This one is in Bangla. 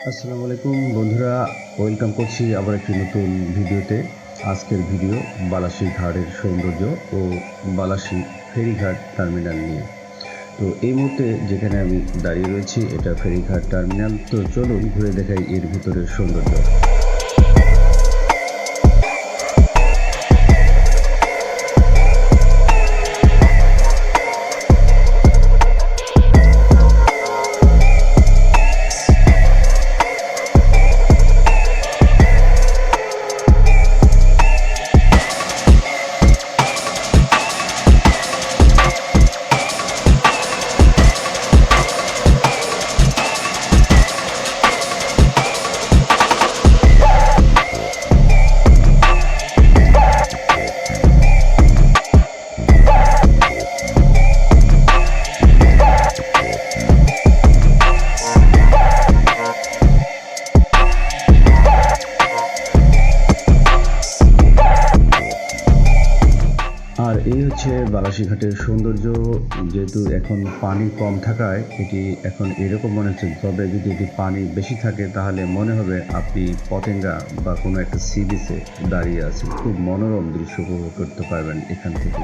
আসসালামু আলাইকুম বন্ধুরা, ওয়েলকাম করছি আবার একটি নতুন ভিডিওতে। আজকের ভিডিও বালাসী ঘাটের সৌন্দর্য ও বালাসী ফেরিঘাট টার্মিনাল নিয়ে। তো এই মুহূর্তে যেখানে আমি দাঁড়িয়ে রয়েছি এটা ফেরিঘাট টার্মিনাল। তো চলুন ঘুরে দেখাই এর ভিতরের সৌন্দর্য। আর এই হচ্ছে বালাসী ঘাটের সৌন্দর্য। যেহেতু এখন পানি কম থাকায় এটি এখন এরকম মনে হচ্ছে, তবে যদি এটি পানি বেশি থাকে তাহলে মনে হবে আপনি পতেঙ্গা বা কোনো একটা সি বিচে দাঁড়িয়ে আছেন। খুব মনোরম দৃশ্য উপভোগ করতে পারবেন এখান থেকে।